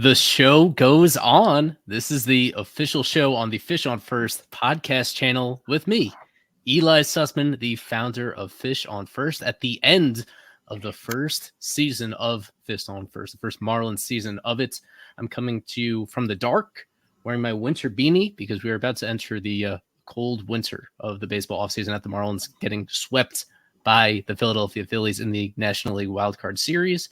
The show goes on. This is the official show on the Fish on First podcast channel with me, Ely Sussman, the founder of Fish on First. At the end of the first season of Fish on First, the first Marlins season of it, I'm coming to you from the dark, wearing my winter beanie because we are about to enter the cold winter of the baseball offseason at the Marlins, getting swept by the Philadelphia Phillies in the National League Wildcard Series.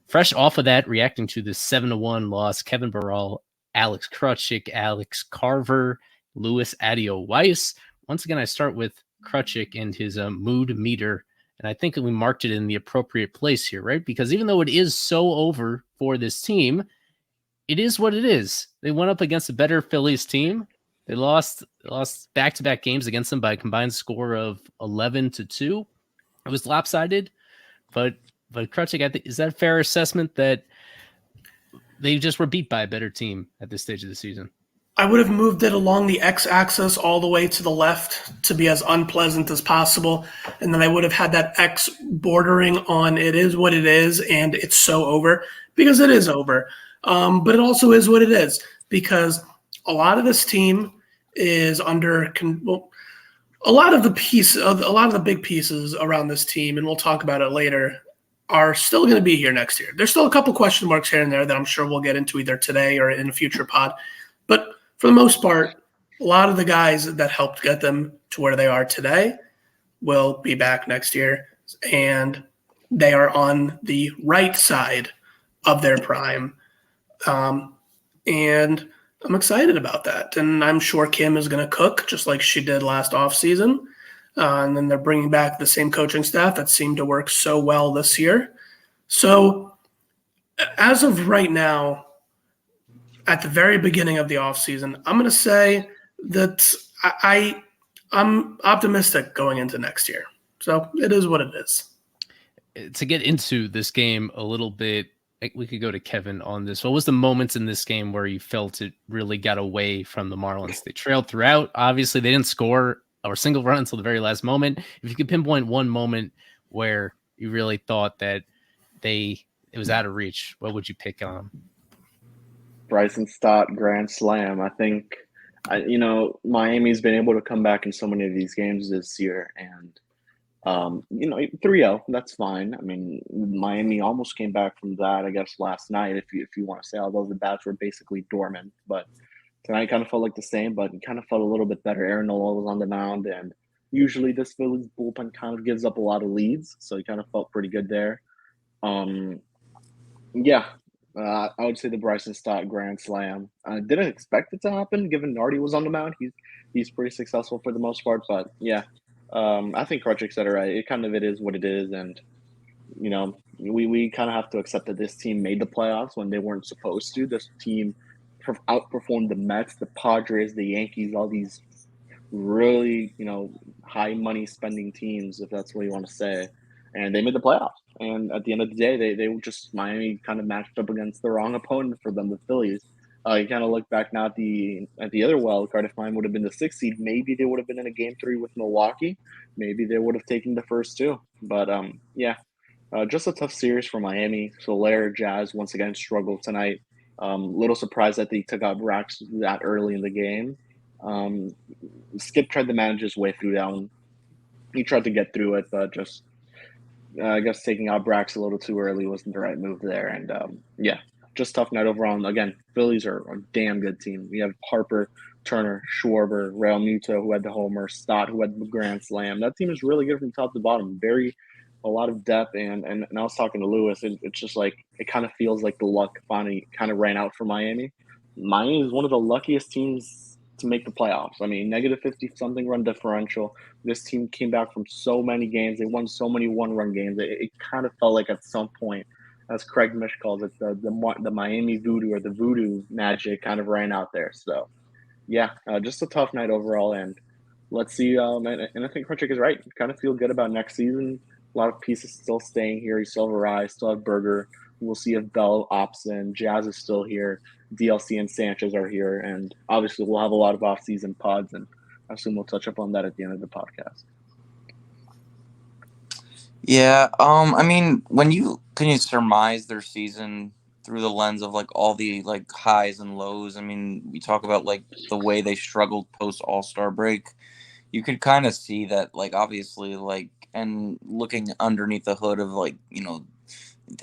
Fresh off of that, reacting to the 7-1 loss, Kevin Barral, Alex Krutchik, Alex Carver, Louis Addeo-Weiss. Once again, I start with Krutchik and his mood meter, and I think we marked it in the appropriate place here, right? Because even though it is so over for this team, it is what it is. They went up against a better Phillies team. They lost back-to-back games against them by a combined score of 11-2. It was lopsided, but Krutchik, I think, is that a fair assessment that they just were beat by a better team at this stage of the season? I would have moved it along the x-axis all the way to the left to be as unpleasant as possible, and then I would have had that x bordering on it is what it is, and it's so over, because it is over. But it also is what it is, because a lot of this team is under a lot of the big pieces around this team, and we'll talk about it later, are still going to be here next year. There's still a couple question marks here and there that I'm sure we'll get into either today or in a future pod. But for the most part, a lot of the guys that helped get them to where they are today will be back next year, and they are on the right side of their prime. And I'm excited about that. And I'm sure Kim is going to cook just like she did last offseason. And then they're bringing back the same coaching staff that seemed to work so well this year. So as of right now, at the very beginning of the offseason, I'm going to say that I'm optimistic going into next year. So it is what it is. To get into this game a little bit, we could go to Kevin on this. What was the moments in this game where you felt it really got away from the Marlins? They trailed throughout. Obviously, they didn't score or single run until the very last moment. If you could pinpoint one moment where you really thought that it was out of reach, what would you pick on? Bryson Stott grand slam. I think, Miami's been able to come back in so many of these games this year, and 3-0, that's fine. I mean, Miami almost came back from that, I guess, last night, if you want to say, although the bats were basically dormant. But tonight kind of felt like the same, but it kind of felt a little bit better. Aaron Nola was on the mound, and usually this Phillies bullpen kind of gives up a lot of leads, so he kind of felt pretty good there. I would say the Bryson Stott grand slam. I didn't expect it to happen, given Nardi was on the mound. He's pretty successful for the most part, but yeah. I think Krutchik said it right. It is what it is, and we kind of have to accept that this team made the playoffs when they weren't supposed to. This team outperformed the Mets, the Padres, the Yankees, all these really high money spending teams, if that's what you want to say, and they made the playoffs. And at the end of the day, they were just Miami kind of matched up against the wrong opponent for them, the Phillies. You kind of look back now at the other wild card. If Miami would have been the 6th seed, maybe they would have been in a Game 3 with Milwaukee. Maybe they would have taken the first two. But just a tough series for Miami. Soler, Jazz once again struggled tonight. Little surprised that they took out Brax that early in the game. Skip tried to manage his way through that one. He tried to get through it, but just I guess taking out Brax a little too early wasn't the right move there. And just tough night overall. And again, Phillies are a damn good team. We have Harper, Turner, Schwarber, Real Muto, who had the homer, Stott, who had the grand slam. That team is really good from top to bottom. A lot of depth. And I was talking to Lewis, and it's just like it kind of feels like the luck finally kind of ran out for Miami. Miami is one of the luckiest teams to make the playoffs. I mean, negative 50-something run differential. This team came back from so many games. They won so many one-run games. It kind of felt like at some point, as Craig Mish calls it, the Miami voodoo or the voodoo magic kind of ran out there. So, just a tough night overall. And let's see. And I think Krutchik is right. Kind of feel good about next season. A lot of pieces still staying here. You still have Arai, still have Berger. We'll see if Bell opts in. Jazz is still here. DLC and Sanchez are here. And obviously we'll have a lot of off-season pods, and I assume we'll touch up on that at the end of the podcast. Yeah, I mean, can you surmise their season through the lens of like all the like highs and lows. I mean, we talk about like the way they struggled post All-Star break. You could kind of see that, like, obviously, like, and looking underneath the hood of like,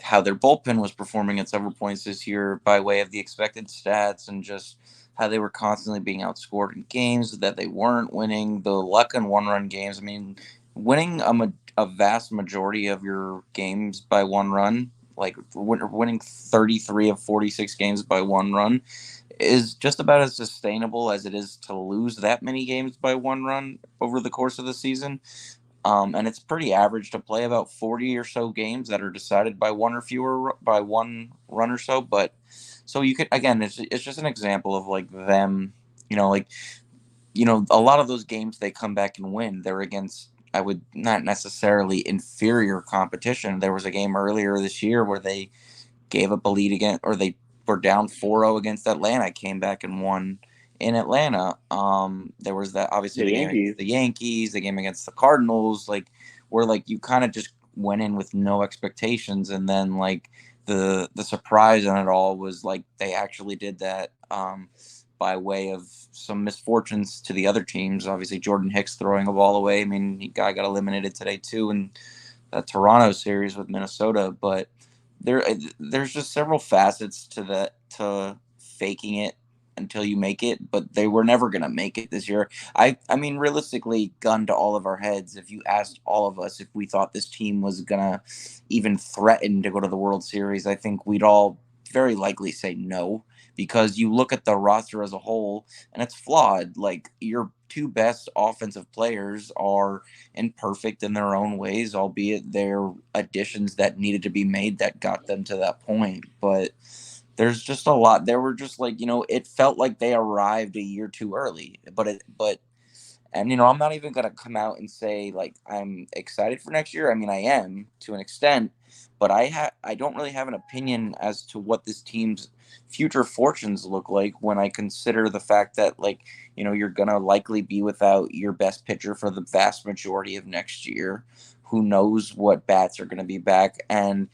how their bullpen was performing at several points this year by way of the expected stats and just how they were constantly being outscored in games that they weren't winning, the luck and one-run games. I mean, winning a vast majority of your games by one run, like winning 33 of 46 games by one run, is just about as sustainable as it is to lose that many games by one run over the course of the season. And it's pretty average to play about 40 or so games that are decided by one or fewer by one run or so. But so you could, again, it's just an example of like them, a lot of those games they come back and win. They're against, I would not necessarily inferior competition. There was a game earlier this year where they gave up a lead again, or they were down 4-0 against Atlanta, came back and won in Atlanta. There was that, obviously, the game against the Yankees, the game against the Cardinals, like where like you kind of just went in with no expectations, and then like the surprise in it all was like they actually did that by way of some misfortunes to the other teams. Obviously, Jordan Hicks throwing a ball away. I mean, he got eliminated today too in that Toronto series with Minnesota, but there's just several facets to faking it until you make it, but they were never going to make it this year. I mean, realistically, gun to all of our heads, if you asked all of us if we thought this team was going to even threaten to go to the World Series, I think we'd all very likely say no, because you look at the roster as a whole and it's flawed. Like, your two best offensive players are imperfect in their own ways, albeit they're additions that needed to be made that got them to that point. But there's just a lot. There were just like, it felt like they arrived a year too early. And I'm not even gonna come out and say like I'm excited for next year. I mean, I am to an extent, but I don't really have an opinion as to what this team's future fortunes look like when I consider the fact that, like, you're gonna likely be without your best pitcher for the vast majority of next year. Who knows what bats are gonna be back, and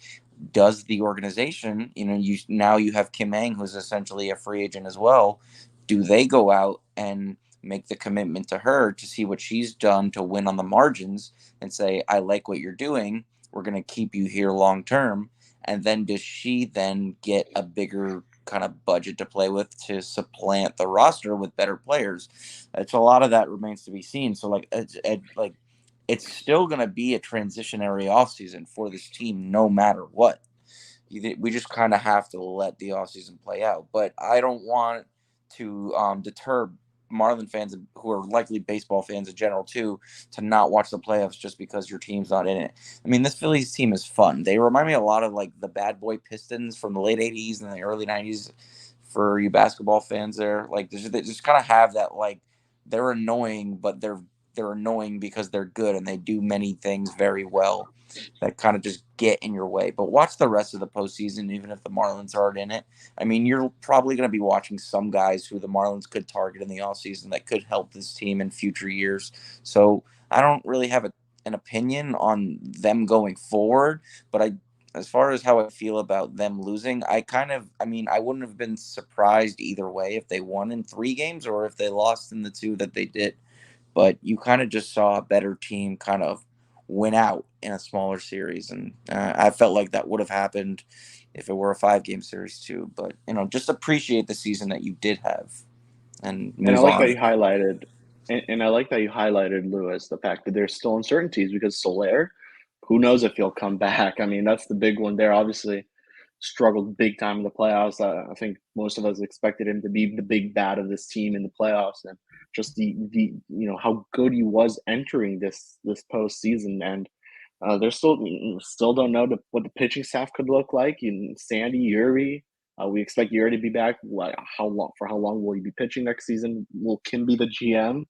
does the organization, you have Kim Ang, who's essentially a free agent as well. Do they go out and make the commitment to her to see what she's done to win on the margins and say, I like what you're doing, we're going to keep you here long term? And then does she then get a bigger kind of budget to play with to supplant the roster with better players? It's a lot of that remains to be seen. So it's still going to be a transitionary offseason for this team no matter what. We just kind of have to let the offseason play out. But I don't want to deter Marlin fans who are likely baseball fans in general too to not watch the playoffs just because your team's not in it. I mean, this Phillies team is fun. They remind me a lot of like the bad boy Pistons from the late 80s and the early 90s for you basketball fans there. Like they just kind of have that, like, they're annoying, but they're annoying because they're good and they do many things very well that kind of just get in your way. But watch the rest of the postseason, even if the Marlins aren't in it. I mean, you're probably going to be watching some guys who the Marlins could target in the offseason that could help this team in future years. So I don't really have an opinion on them going forward, but as far as how I feel about them losing, I wouldn't have been surprised either way if they won in 3 games or if they lost in the 2 that they did. But you kind of just saw a better team kind of win out in a smaller series, and I felt like that would have happened if it were a 5-game series too. But just appreciate the season that you did have and move And I like on. that you highlighted, and I like that you highlighted, Lewis, the fact that there's still uncertainties because Soler, who knows if he'll come back. I mean, that's the big one there. Obviously, struggled big time in the playoffs. I think most of us expected him to be the big bat of this team in the playoffs, and just the how good he was entering this postseason. And they're still don't know what the pitching staff could look like. Sandy, Yuri. We expect Yuri to be back. Like, how long? For how long will he be pitching next season? Will Kim be the GM?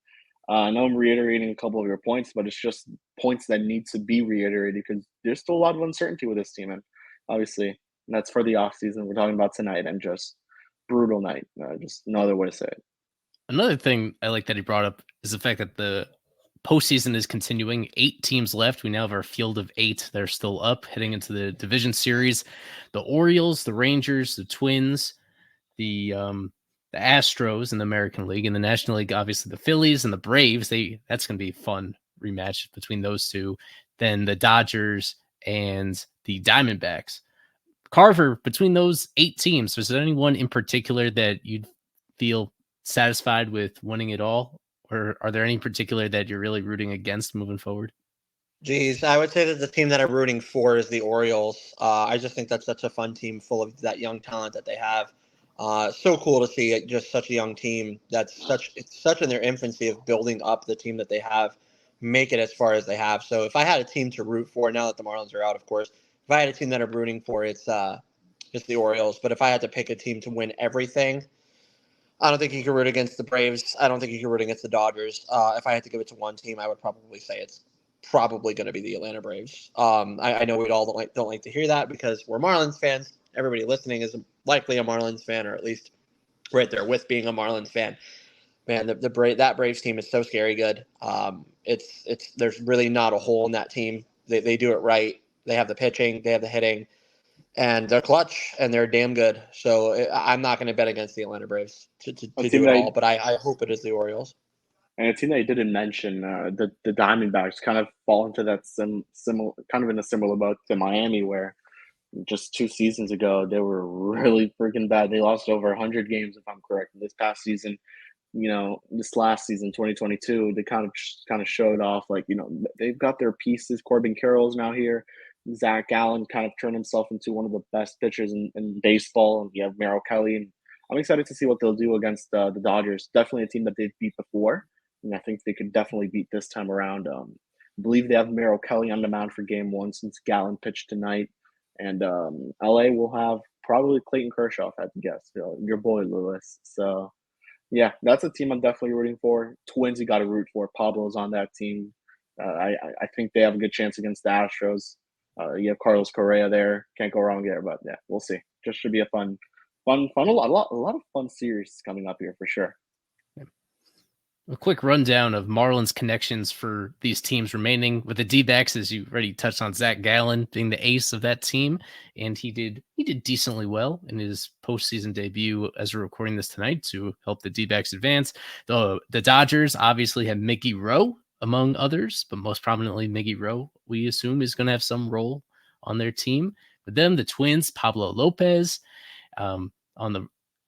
I know I'm reiterating a couple of your points, but it's just points that need to be reiterated because there's still a lot of uncertainty with this team, and obviously, and that's for the offseason we're talking about tonight, and just brutal night. Just no other way to say it. Another thing I like that he brought up is the fact that the postseason is continuing. 8 teams left. We now have our field of 8 that are still up, heading into the division series. The Orioles, the Rangers, the Twins, the Astros in the American League, and the National League, obviously the Phillies and the Braves. That's going to be a fun rematch between those two. Then the Dodgers and the Diamondbacks. Carver, between those 8 teams, was there anyone in particular that you'd feel satisfied with winning it all? Or are there any particular that you're really rooting against moving forward? Geez, I would say that the team that I'm rooting for is the Orioles. I just think that's such a fun team full of that young talent that they have. So cool to see it, just such a young team it's such in their infancy of building up the team that they have, make it as far as they have. So if I had a team to root for, now that the Marlins are out, of course, if I had a team that I'm rooting for, it's the Orioles. But if I had to pick a team to win everything, I don't think you can root against the Braves. I don't think you can root against the Dodgers. If I had to give it to one team, I would probably say it's probably going to be the Atlanta Braves. I know we all don't like to hear that because we're Marlins fans. Everybody listening is likely a Marlins fan, or at least right there with being a Marlins fan. Man, that Braves team is so scary good. There's really not a hole in that team. They do it right. They have the pitching, they have the hitting, and they're clutch and they're damn good. So I'm not going to bet against the Atlanta Braves to do it all, but I hope it is the Orioles. And a team that you didn't mention, the Diamondbacks kind of fall into that similar, kind of in a similar boat to Miami, where just 2 seasons ago they were really freaking bad. They lost over 100 games, if I'm correct. This past season, this last season, 2022, they kind of showed off, like, they've got their pieces. Corbin Carroll's now here. Zach Gallen kind of turned himself into one of the best pitchers in baseball, and you have Merrill Kelly. And I'm excited to see what they'll do against the Dodgers. Definitely a team that they've beat before, and I think they could definitely beat this time around. I believe they have Merrill Kelly on the mound for game 1 since Gallen pitched tonight. And LA will have probably Clayton Kershaw, if I had to guess, your boy Lewis. So, yeah, that's a team I'm definitely rooting for. Twins, you got to root for. Pablo's on that team. I think they have a good chance against the Astros. You have Carlos Correa there. Can't go wrong there. But yeah, we'll see. Just should be a fun. A lot of fun series coming up here for sure. A quick rundown of Marlins connections for these teams remaining. With the D-backs, as you already touched on, Zach Gallen being the ace of that team, and he did decently well in his postseason debut as we're recording this tonight to help the D-backs advance. The Dodgers obviously have Mickey Rowe, among others, but most prominently Miggy Rowe, we assume, is going to have some role on their team. With them, the Twins, Pablo Lopez.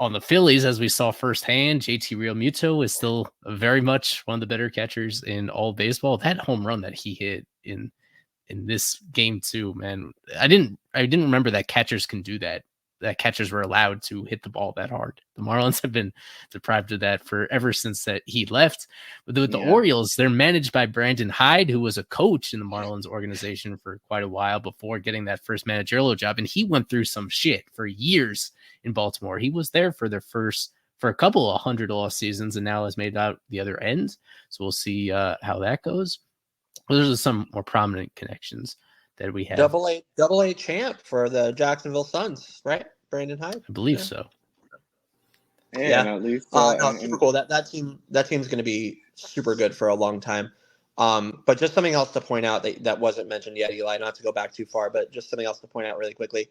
On the Phillies, as we saw firsthand, JT Realmuto is still very much one of the better catchers in all baseball. That home run that he hit in this game too, man. I didn't remember that catchers can do that. That catchers were allowed to hit the ball that hard. The Marlins have been deprived of that ever since that he left. But with the Orioles, they're managed by Brandon Hyde, who was a coach in the Marlins organization for quite a while before getting that first managerial job. And he went through some shit for years in Baltimore. He was there for a couple of 100-loss seasons and now has made out the other end. So we'll see how that goes. Well, those are some more prominent connections that we have. Double A champ for the Jacksonville Suns, right? Brandon Hyde, I believe so. Yeah, at least super cool. That team's going to be super good for a long time. But just something else to point out that wasn't mentioned yet, Eli. Not to go back too far, but just something else to point out really quickly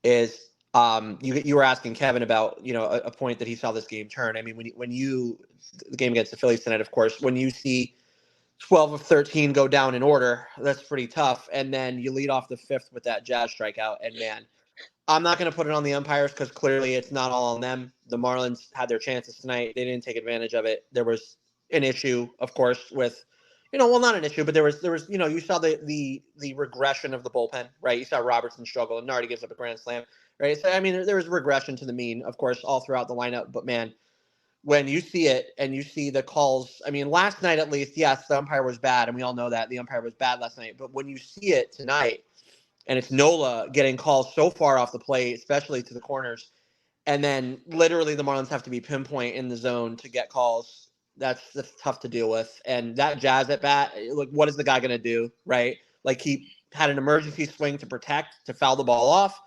is you were asking Kevin about a point that he saw this game turn. I mean, when the game against the Phillies tonight, of course, when you see 12 of 13 go down in order, that's pretty tough. And then you lead off the 5th with that Jazz strikeout. And man, I'm not going to put it on the umpires because clearly it's not all on them. The Marlins had their chances tonight. They didn't take advantage of it. There was an issue, of course, with, not an issue, but there was, you saw the regression of the bullpen, right? You saw Robertson struggle and Nardi gives up a grand slam, right? So, I mean, there was regression to the mean, of course, all throughout the lineup. But man, when you see it and you see the calls, I mean, last night at least, yes, the umpire was bad, and we all know that the umpire was bad last night. But when you see it tonight, and it's Nola getting calls so far off the plate, especially to the corners, and then literally the Marlins have to be pinpoint in the zone to get calls. That's tough to deal with. And that Jazz at bat, like, what is the guy going to do, right? Like, he had an emergency swing to foul the ball off,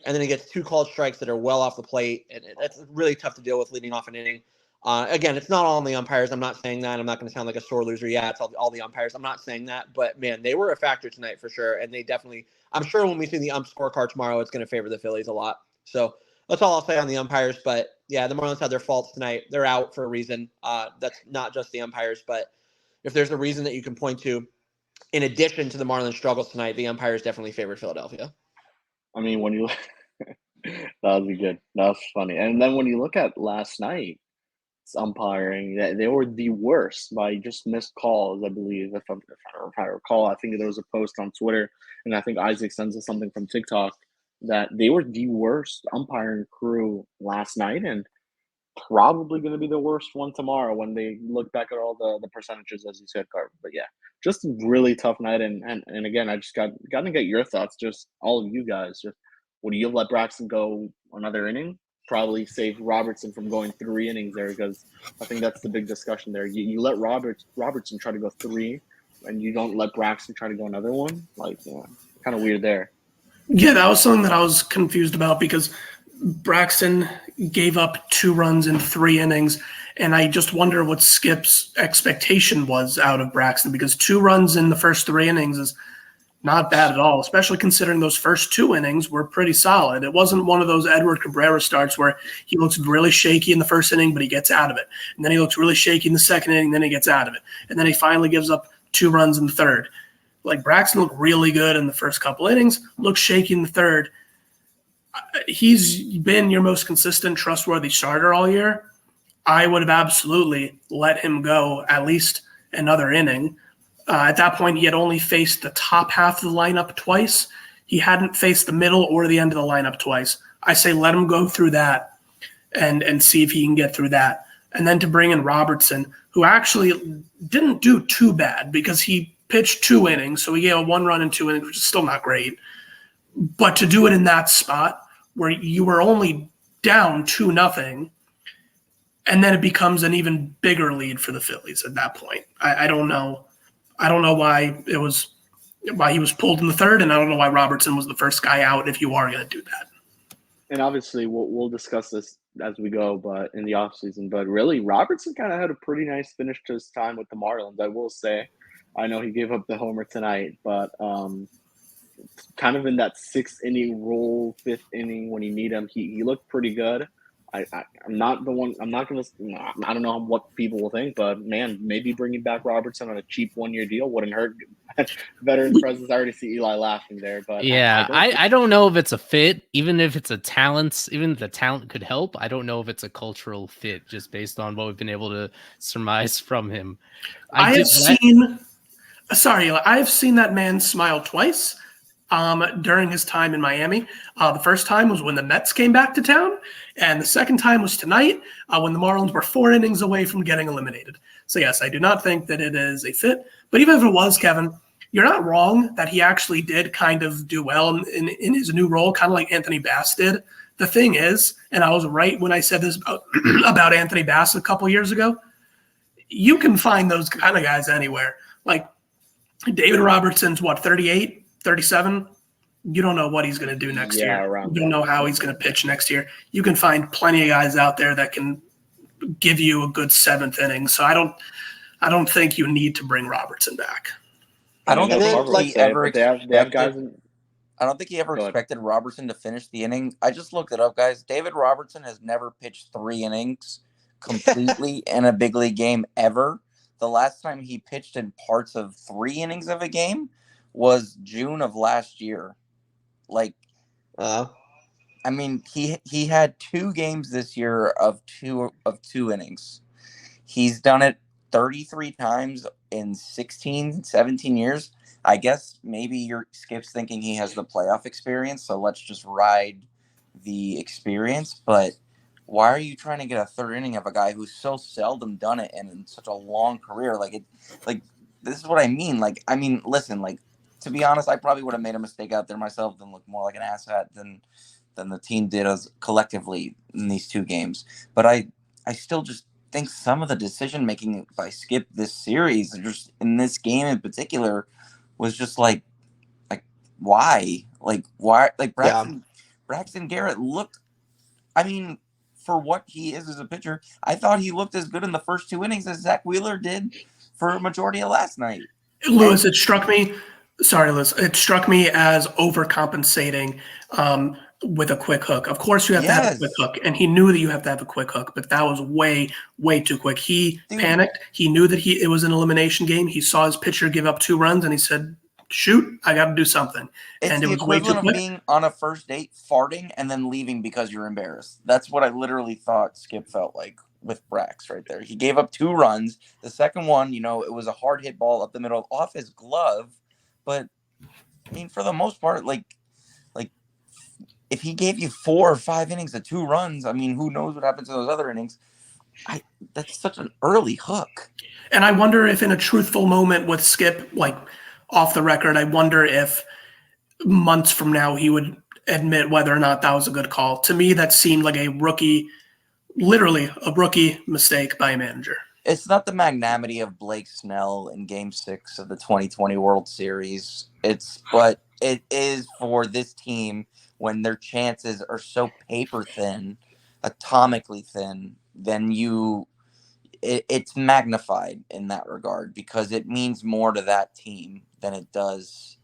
and then he gets 2 called strikes that are well off the plate, and that's really tough to deal with leading off an inning. Again, it's not all on the umpires. I'm not saying that. I'm not going to sound like a sore loser. Yeah, it's all the umpires. I'm not saying that. But, man, they were a factor tonight for sure. And they definitely – I'm sure when we see the ump scorecard tomorrow, it's going to favor the Phillies a lot. So that's all I'll say on the umpires. But, yeah, the Marlins had their faults tonight. They're out for a reason. That's not just the umpires. But if there's a reason that you can point to, in addition to the Marlins' struggles tonight, the umpires definitely favored Philadelphia. I mean, when you that would be good. That was funny. And then when you look at last night, umpiring, they were the worst by just missed calls, I believe. If I recall, I think there was a post on Twitter, and I think Isaac sends us something from TikTok that they were the worst umpiring crew last night, and probably going to be the worst one tomorrow when they look back at all the percentages, as you said, Carver. But yeah, just a really tough night. And again, I just got to get your thoughts, just all of you guys. Just would you let Braxton go another inning? Probably save Robertson from going 3 innings there, because I think that's the big discussion there. You let Robertson try to go 3, and you don't let Braxton try to go another one. Like, yeah, kind of weird there. Yeah, that was something that I was confused about because Braxton gave up 2 runs in 3 innings, and I just wonder what Skip's expectation was out of Braxton, because 2 runs in the first 3 innings is not bad at all, especially considering those first 2 innings were pretty solid. It wasn't one of those Edward Cabrera starts where he looks really shaky in the first inning, but he gets out of it. And then he looks really shaky in the second inning, then he gets out of it. And then he finally gives up 2 runs in the third. Like, Braxton looked really good in the first couple innings, looked shaky in the third. He's been your most consistent, trustworthy starter all year. I would have absolutely let him go at least another inning. At that point, he had only faced the top half of the lineup twice. He hadn't faced the middle or the end of the lineup twice. I say let him go through that and see if he can get through that. And then to bring in Robertson, who actually didn't do too bad because he pitched 2 innings, so he gave a 1 run in 2 innings, which is still not great. But to do it in that spot where you were only down 2-0, and then it becomes an even bigger lead for the Phillies at that point. I don't know. I don't know why he was pulled in the third, and I don't know why Robertson was the first guy out if you are going to do that. And obviously, we'll discuss this as we go, but in the offseason. But really, Robertson kind of had a pretty nice finish to his time with the Marlins, I will say. I know he gave up the homer tonight, but kind of in that 6th inning role, 5th inning when you need him, he looked pretty good. I'm not the one. I'm not going to. I don't know what people will think, but man, maybe bringing back Robertson on a cheap 1-year deal wouldn't hurt. Veterans presence. I already see Eli laughing there, but yeah, I don't know if it's a fit, even if it's a talent. Even if the talent could help, I don't know if it's a cultural fit, just based on what we've been able to surmise from him. I've seen that man smile twice. During his time in Miami. The first time was when the Mets came back to town, and the second time was tonight when the Marlins were 4 innings away from getting eliminated. So yes, I do not think that it is a fit, but even if it was, Kevin, you're not wrong that he actually did kind of do well in his new role, kind of like Anthony Bass did. The thing is, and I was right when I said this about Anthony Bass a couple years ago, you can find those kind of guys anywhere. Like David Robertson's, 38? 37, you don't know what he's going to do next year. You don't know how he's going to pitch next year. You can find plenty of guys out there that can give you a good 7th inning. So I don't think you need to bring Robertson back. I don't think he ever expected Robertson to finish the inning. I just looked it up, guys. David Robertson has never pitched 3 innings completely in a big league game ever. The last time he pitched in parts of 3 innings of a game was June of last year. Like, I mean, he had 2 games this year of 2 innings. He's done it 33 times in 17 years. I guess maybe your Skip's thinking he has the playoff experience, so let's just ride the experience. But why are you trying to get a 3rd inning of a guy who's so seldom done it and in such a long career? This is what I mean. Listen, to be honest, I probably would have made a mistake out there myself and look more like an asshat than the team did as collectively in these 2 games. But I still just think some of the decision making by Skip this series, just in this game in particular, was just why? Braxton Garrett looked. I mean, for what he is as a pitcher. I thought he looked as good in the first 2 innings as Zach Wheeler did for a majority of last night. Lewis, it struck me. Sorry, Liz. It struck me as overcompensating with a quick hook. Of course, you have to have a quick hook, and he knew that you have to have a quick hook, but that was way, way too quick. He panicked. He knew that it was an elimination game. He saw his pitcher give up 2 runs, and he said, "Shoot, I got to do something." It's the equivalent of being on a first date, farting, and then leaving because you're embarrassed. That's what I literally thought Skip felt like with Brax right there. He gave up 2 runs. The second one, it was a hard hit ball up the middle off his glove. But I mean, for the most part, like if he gave you 4 or 5 innings of 2 runs, I mean, who knows what happens in those other innings? That's such an early hook. And I wonder if in a truthful moment with Skip, like off the record, I wonder if months from now he would admit whether or not that was a good call. To me, that seemed like literally a rookie mistake by a manager. It's not the magnanimity of Blake Snell in Game 6 of the 2020 World Series. But it is for this team when their chances are so paper thin, atomically thin, then it's magnified in that regard because it means more to that team than it does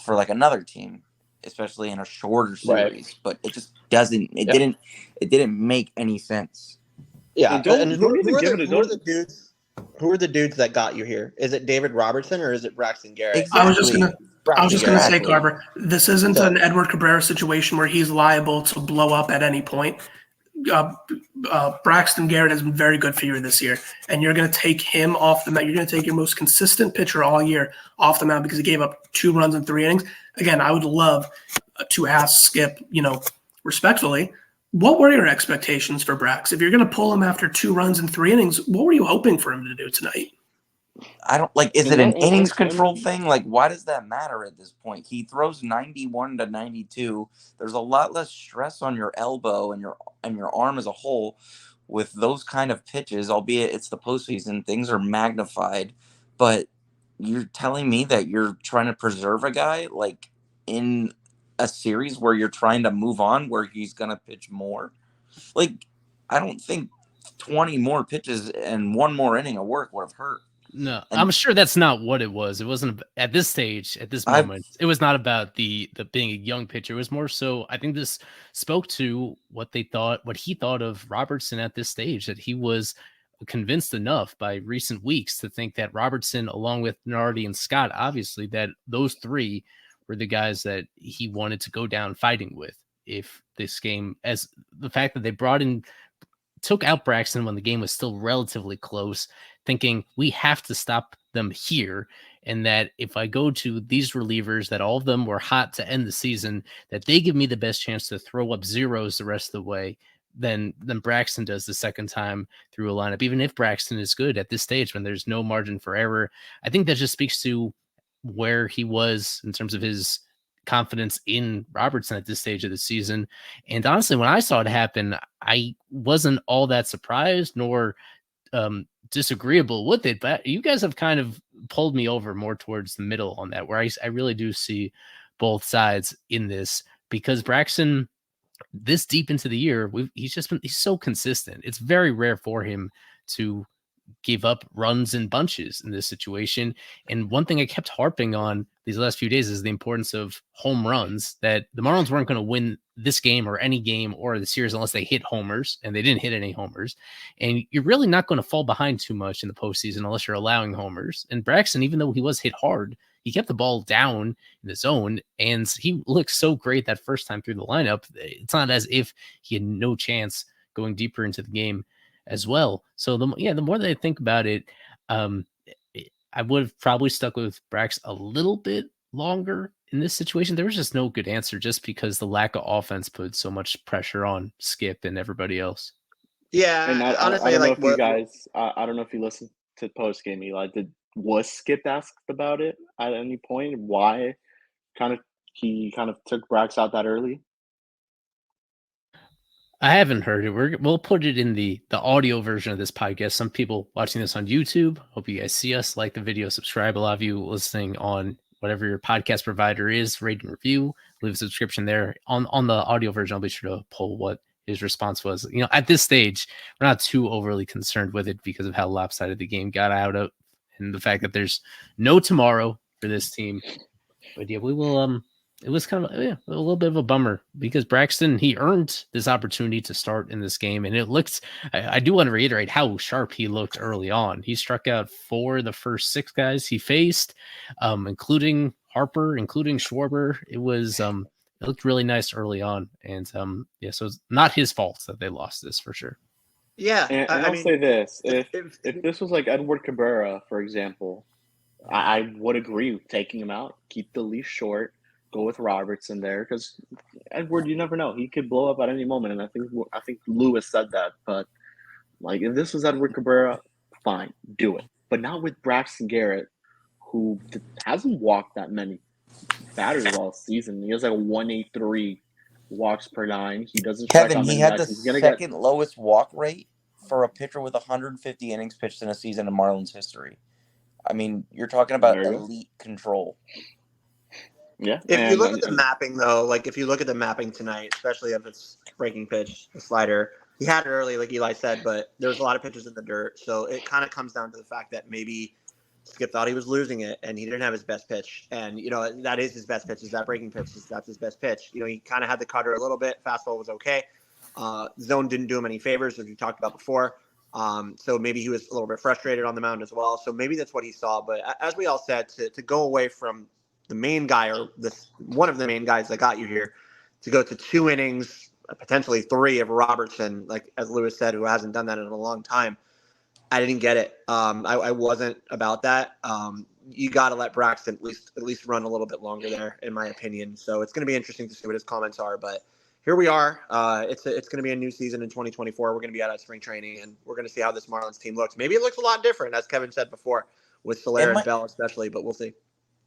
for like another team, especially in a shorter series. Right. But it just doesn't. It didn't make any sense. Yeah, and who are the dudes that got you here? Is it David Robertson or is it Braxton Garrett? Exactly. I was just gonna say, Carver, this isn't an Edward Cabrera situation where he's liable to blow up at any point. Braxton Garrett has been very good for you this year, and you're going to take him off the mound. You're going to take your most consistent pitcher all year off the mound because he gave up 2 runs in 3 innings. Again, I would love to ask Skip, respectfully, what were your expectations for Brax? If you're going to pull him after 2 runs in 3 innings, what were you hoping for him to do tonight? I don't is it an innings control thing? Like, why does that matter at this point? He throws 91 to 92. There's a lot less stress on your elbow and your arm as a whole with those kind of pitches, albeit it's the postseason. Things are magnified. But you're telling me that you're trying to preserve a guy like in a series where you're trying to move on, where he's going to pitch more? Like, I don't think 20 more pitches and 1 more inning of work would have hurt. No, I'm sure that's not what it was. It wasn't at this stage, at this moment. It was not about the being a young pitcher. It was more so, I think this spoke to what he thought of Robertson at this stage, that he was convinced enough by recent weeks to think that Robertson, along with Nardi and Scott, obviously, that those 3 were the guys that he wanted to go down fighting with. If this game, as the fact that they took out Braxton when the game was still relatively close, thinking we have to stop them here, and that if I go to these relievers that all of them were hot to end the season, that they give me the best chance to throw up zeros the rest of the way than Braxton does the second time through a lineup, even if Braxton is good at this stage when there's no margin for error. I think that just speaks to where he was in terms of his confidence in Robertson at this stage of the season. And honestly, when I saw it happen, I wasn't all that surprised nor disagreeable with it, but you guys have kind of pulled me over more towards the middle on that, where I really do see both sides in this, because Braxton, this deep into the year, he's so consistent. It's very rare for him to give up runs in bunches in this situation. And one thing I kept harping on these last few days is the importance of home runs, that the Marlins weren't going to win this game or any game or the series unless they hit homers, and they didn't hit any homers. And you're really not going to fall behind too much in the postseason unless you're allowing homers. And Braxton, even though he was hit hard, he kept the ball down in the zone, and he looked so great that first time through the lineup. It's not as if he had no chance going deeper into the game as well. So the more that I think about it, I would have probably stuck with Brax a little bit longer in this situation. There was just no good answer, just because the lack of offense put so much pressure on Skip and everybody else. Yeah, and honestly, I don't know if you guys, I don't know if you listened to post game, Eli. Was Skip asked about it at any point? Why he took Brax out that early? I haven't heard it. We'll put it in the audio version of this podcast. Some people watching this on YouTube, hope you guys see us, like the video, subscribe. A lot of you listening on whatever your podcast provider is, rate and review, leave a subscription there. On the audio version, I'll be sure to pull what his response was, at this stage, we're not too overly concerned with it because of how lopsided the game got out of, and the fact that there's no tomorrow for this team. But yeah, we will. It was kind of a little bit of a bummer because Braxton, he earned this opportunity to start in this game, and it looked. I do want to reiterate how sharp he looked early on. He struck out 4 of the first 6 guys he faced, including Harper, including Schwarber. It was it looked really nice early on, and so it's not his fault that they lost this for sure. Yeah, And I I'll mean, say this: if if this was like Edward Cabrera, for example, I would agree with taking him out, keep the leash short, go with Robertson there because Edward, you never know, he could blow up at any moment, and I think Lewis said that. But like if this was Edward Cabrera, fine, do it. But not with Braxton Garrett, who hasn't walked that many batters all season. He has like a 183 walks per 9. He doesn't strike Kevin, out he many had the guys. He's gonna get second lowest walk rate for a pitcher with 150 innings pitched in a season in Marlins history. I mean, you're talking about there you go. elite control. Yeah, if you look at the mapping though, like if you look at the mapping tonight, especially if it's breaking pitch, the slider, he had it early, like Eli said, but there's a lot of pitches in the dirt, so it kind of comes down to the fact that maybe Skip thought he was losing it, and he didn't have his best pitch, and that is his best pitch. Is that breaking pitch? That's his best pitch. He kind of had the cutter a little bit. Fastball was okay. Zone didn't do him any favors, as we talked about before. So maybe he was a little bit frustrated on the mound as well. So maybe that's what he saw. But as we all said, to go away from the main guy or one of the main guys that got you here, to go to 2 innings, potentially 3 of Robertson, like as Lewis said, who hasn't done that in a long time. I didn't get it. I wasn't about that. You got to let Braxton at least run a little bit longer there, in my opinion. So it's going to be interesting to see what his comments are. But here we are. It's going to be a new season in 2024. We're going to be out at spring training, and we're going to see how this Marlins team looks. Maybe it looks a lot different, as Kevin said before, with Soler and Bell especially, but we'll see.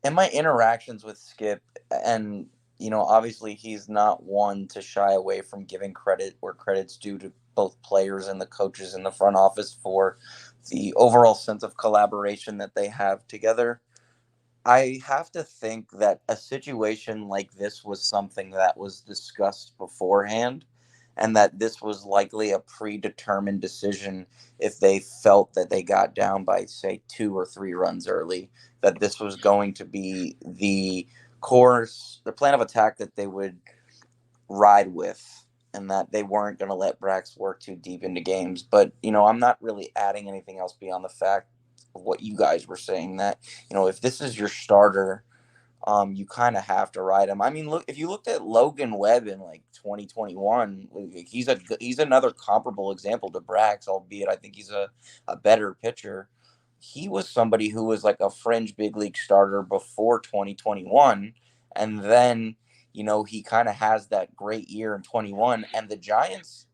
In my interactions with Skip, and obviously he's not one to shy away from giving credit where credit's due to both players and the coaches in the front office for the overall sense of collaboration that they have together. I have to think that a situation like this was something that was discussed beforehand, and that this was likely a predetermined decision if they felt that they got down by, say, 2 or 3 runs early, that this was going to be the plan of attack that they would ride with, and that they weren't going to let Brax work too deep into games. But, I'm not really adding anything else beyond the fact of what you guys were saying, that, if this is your starter, you kind of have to ride him. I mean, look, if you looked at Logan Webb in like 2021, he's another comparable example to Brax, albeit I think he's a better pitcher. He was somebody who was like a fringe big league starter before 2021, and then he kind of has that great year in 21, and the Giants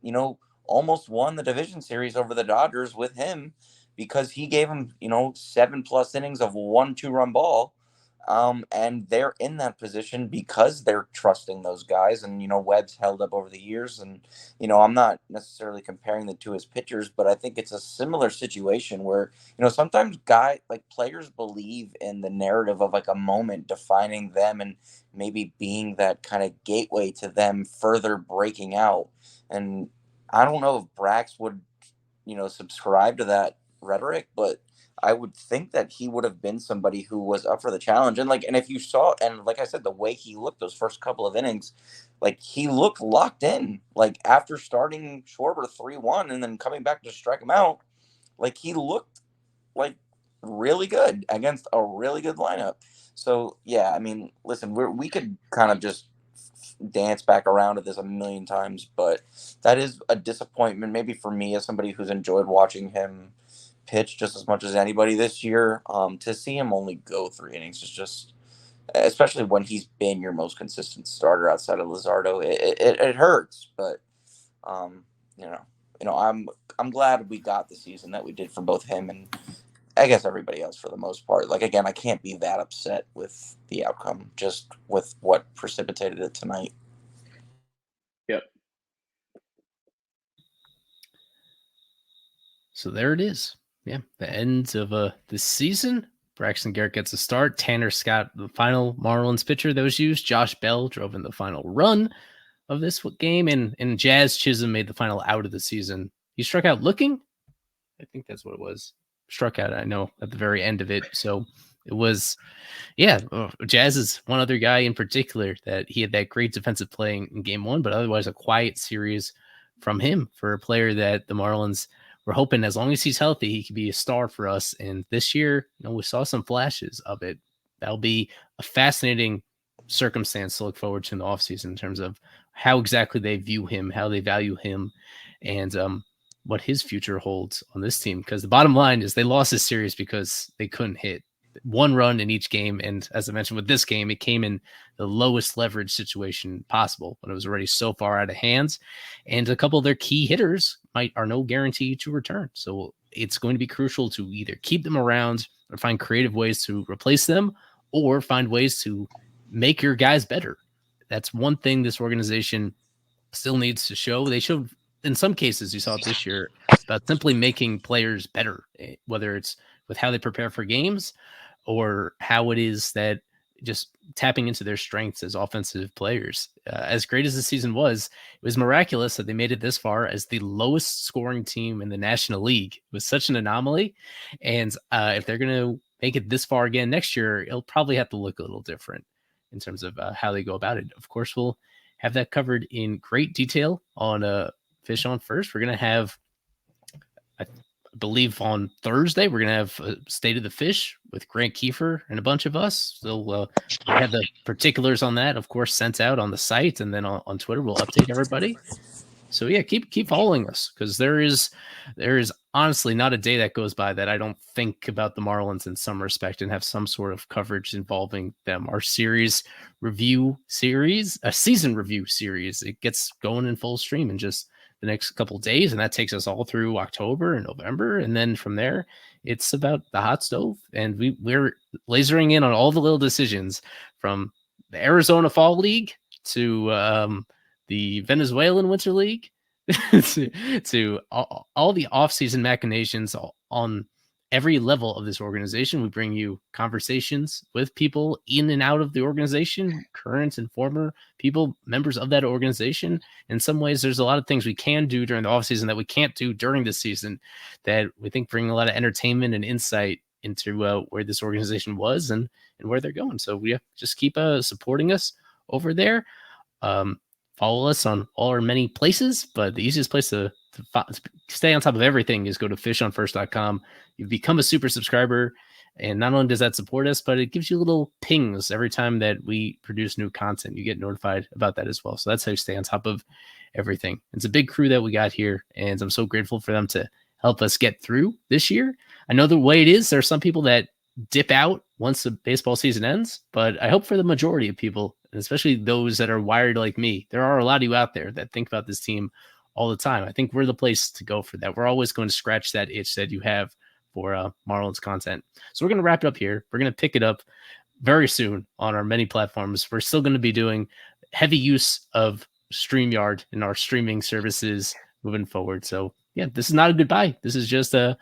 almost won the division series over the Dodgers with him because he gave him 7+ innings of 1-2 run ball. And they're in that position because they're trusting those guys. And, Webb's held up over the years. And, I'm not necessarily comparing the two as pitchers, but I think it's a similar situation where, sometimes players believe in the narrative of like a moment defining them and maybe being that kind of gateway to them further breaking out. And I don't know if Brax would, subscribe to that rhetoric, but I would think that he would have been somebody who was up for the challenge. And if you saw, and like I said, the way he looked those first couple of innings, like he looked locked in, like after starting Schwarber 3-1 and then coming back to strike him out, like he looked like really good against a really good lineup. So yeah, I mean, listen, we could kind of just dance back around to this a million times, but that is a disappointment, maybe for me as somebody who's enjoyed watching him pitch just as much as anybody this year. To see him only go 3 innings is just, especially when he's been your most consistent starter outside of Luzardo, it hurts. But I'm glad we got the season that we did for both him and I guess everybody else for the most part. Like, again, I can't be that upset with the outcome, just with what precipitated it tonight. Yep. So there it is. Yeah, the end of the season. Braxton Garrett gets a start. Tanner Scott, the final Marlins pitcher that was used. Josh Bell drove in the final run. of this game, and Jazz Chisholm made the final out of the season. He struck out looking. I think that's what it was. Struck out, I know, at the very end of it. So it was, yeah, Jazz is one other guy in particular that he had that great defensive play in game one, but otherwise a quiet series from him for a player that the Marlins were hoping, as long as he's healthy, he could be a star for us. And this year, we saw some flashes of it. That'll be a fascinating circumstance to look forward to in the offseason in terms of how exactly they view him, how they value him, and what his future holds on this team. Because the bottom line is they lost this series because they couldn't hit one run in each game. And as I mentioned with this game, it came in the lowest leverage situation possible when it was already so far out of hands. And a couple of their key hitters are no guarantee to return. So it's going to be crucial to either keep them around or find creative ways to replace them or find ways to make your guys better. That's one thing this organization still needs to show. They showed, in some cases, you saw it this year, about simply making players better, whether it's with how they prepare for games or how it is that just tapping into their strengths as offensive players. As great as the season was, it was miraculous that they made it this far as the lowest scoring team in the National League. It was such an anomaly. And if they're going to make it this far again next year, it'll probably have to look a little different in terms of how they go about it. Of course, we'll have that covered in great detail on Fish on First. We're going to have, I believe on Thursday, we're going to have a State of the Fish with Grant Kiefer and a bunch of us. So we'll have the particulars on that, of course, sent out on the site. And then on Twitter, we'll update everybody. So yeah, keep following us, because there is honestly not a day that goes by that I don't think about the Marlins in some respect and have some sort of coverage involving them. Our season review series, it gets going in full stream in just the next couple of days, and that takes us all through October and November, and then from there it's about the hot stove, and we're lasering in on all the little decisions from the Arizona Fall League to the Venezuelan Winter League to all the offseason machinations on every level of this organization. We bring you conversations with people in and out of the organization, current and former people, members of that organization. In some ways, there's a lot of things we can do during the offseason that we can't do during the season that we think bring a lot of entertainment and insight into where this organization was and where they're going. So we just keep supporting us over there. Follow us on all our many places, but the easiest place to stay on top of everything is go to fishonfirst.com. You become a super subscriber, and not only does that support us, but it gives you little pings every time that we produce new content. You get notified about that as well. So that's how you stay on top of everything. It's a big crew that we got here, and I'm so grateful for them to help us get through this year. I know the way it is, there are some people that dip out once the baseball season ends, but I hope for the majority of people, and especially those that are wired like me, there are a lot of you out there that think about this team all the time. I think we're the place to go for that. We're always going to scratch that itch that you have for Marlins content. So we're going to wrap it up here. We're going to pick it up very soon on our many platforms. We're still going to be doing heavy use of StreamYard in our streaming services moving forward. So yeah, this is not a goodbye. This is just a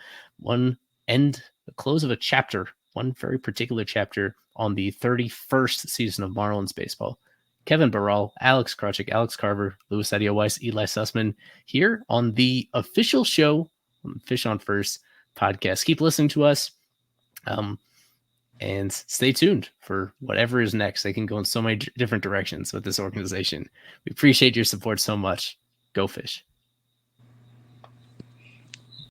close of a chapter, one very particular chapter on the 31st season of Marlins baseball. Kevin Barral, Alex Krutchik, Alex Carver, Louis Addeo-Weiss, Ely Sussman here on the official show on Fish on First podcast. Keep listening to us and stay tuned for whatever is next. They can go in so many different directions with this organization. We appreciate your support so much. Go Fish.